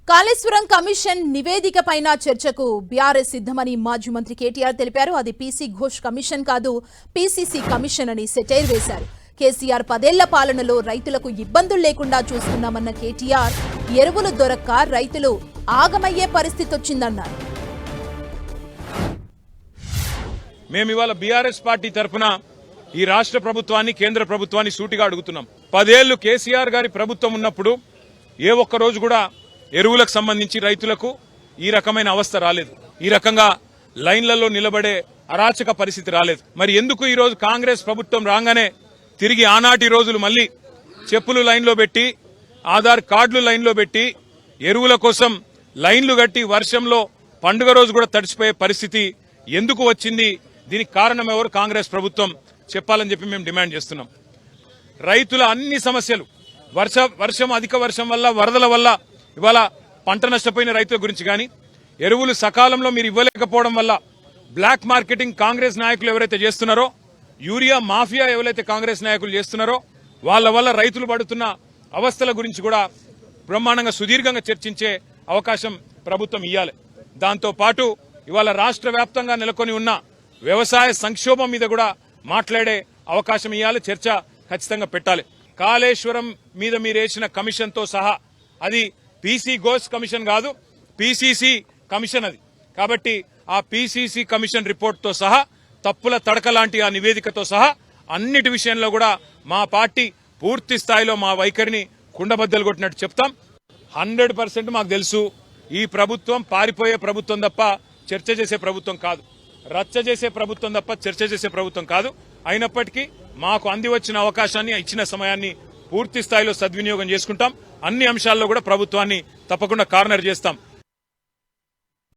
Kaleshwaram commission నివేదిక పైన చర్చకు బీఆర్ఎస్ సిద్ధమని మాజీ మంత్రి కేటీఆర్ తెలిపారు. అది పీసీ ఘోష్ కమిషన్ కాదు, పీసీసీ కమిషన్ అని సెటైర్ వేశారు. కేసీఆర్ 10 ఏళ్ల పాలనలో రైతులకు ఇబ్బందులు లేకుండా చూసుకున్నామన్న కేటీఆర్ ఎరువులు దొరక్క రైతులు ఆగమయ్యే పరిస్థితి వచ్చిందన్నారు. మేము ఇవాళ బీఆర్ఎస్ పార్టీ తరఫున ఈ రాష్ట్ర ప్రభుత్వాన్ని, కేంద్ర ప్రభుత్వాన్ని సూటిగా అడుగుతున్నాం. 10 ఏళ్లు కేసీఆర్ గారి ప్రభుత్వం ఉన్నప్పుడు ఏ ఒక్క రోజు కూడా ఎరువులకు సంబంధించి రైతులకు ఈ రకమైన అవస్థ రాలేదు. ఈ రకంగా లైన్లలో నిలబడే అరాచక పరిస్థితి రాలేదు. మరి ఎందుకు ఈ రోజు కాంగ్రెస్ ప్రభుత్వం రాగానే తిరిగి ఆనాటి రోజులు మళ్లీ చెప్పులు లైన్లో పెట్టి, ఆధార్ కార్డులు లైన్లో పెట్టి, ఎరువుల కోసం లైన్లు కట్టి వర్షంలో పండుగ రోజు కూడా తడిసిపోయే పరిస్థితి ఎందుకు వచ్చింది? దీనికి కారణం ఎవరు? కాంగ్రెస్ ప్రభుత్వం చెప్పాలని చెప్పి మేము డిమాండ్ చేస్తున్నాం. రైతుల అన్ని సమస్యలు, వర్షం అధిక వర్షం వల్ల, వరదల వల్ల ఇవాళ పంట నష్టపోయిన రైతుల గురించి కానీ, ఎరువులు సకాలంలో మీరు ఇవ్వలేకపోవడం వల్ల బ్లాక్ మార్కెటింగ్ కాంగ్రెస్ నాయకులు ఎవరైతే చేస్తున్నారో, యూరియా మాఫియా ఎవరైతే కాంగ్రెస్ నాయకులు చేస్తున్నారో వాళ్ళ వల్ల రైతులు పడుతున్న అవస్థల గురించి కూడా బ్రహ్మాండంగా సుదీర్ఘంగా చర్చించే అవకాశం ప్రభుత్వం ఇవ్వాలి. దాంతో పాటు ఇవాళ రాష్ట్ర వ్యాప్తంగా నెలకొని ఉన్న వ్యవసాయ సంక్షోభం మీద కూడా మాట్లాడే అవకాశం ఇవ్వాలి. చర్చ ఖచ్చితంగా పెట్టాలి. కాళేశ్వరం మీద మీరు వేసిన కమిషన్ తో సహా, అది పీసీ ఘోష్ కమిషన్ కాదు, పీసీసీ కమిషన్ అది. కాబట్టి ఆ పీసీసీ కమిషన్ రిపోర్ట్ తో సహా, తప్పుల తడక లాంటి ఆ నివేదికతో సహా అన్నిటి విషయంలో కూడా మా పార్టీ పూర్తి స్థాయిలో మా వైఖరిని కుండబద్దలు కొట్టినట్టు చెప్తాం. 100% మాకు తెలుసు, ఈ ప్రభుత్వం పారిపోయే ప్రభుత్వం తప్ప చర్చ చేసే ప్రభుత్వం కాదు, రచ్చ చేసే ప్రభుత్వం తప్ప చర్చ చేసే ప్రభుత్వం కాదు. అయినప్పటికీ మాకు అంది వచ్చిన అవకాశాన్ని, ఇచ్చిన సమయాన్ని పూర్తి స్థాయిలో సద్వినియోగం చేసుకుంటాం. అన్ని అంశాల్లో కూడా ప్రభుత్వాన్ని తప్పకుండా కార్నర్ చేస్తాం.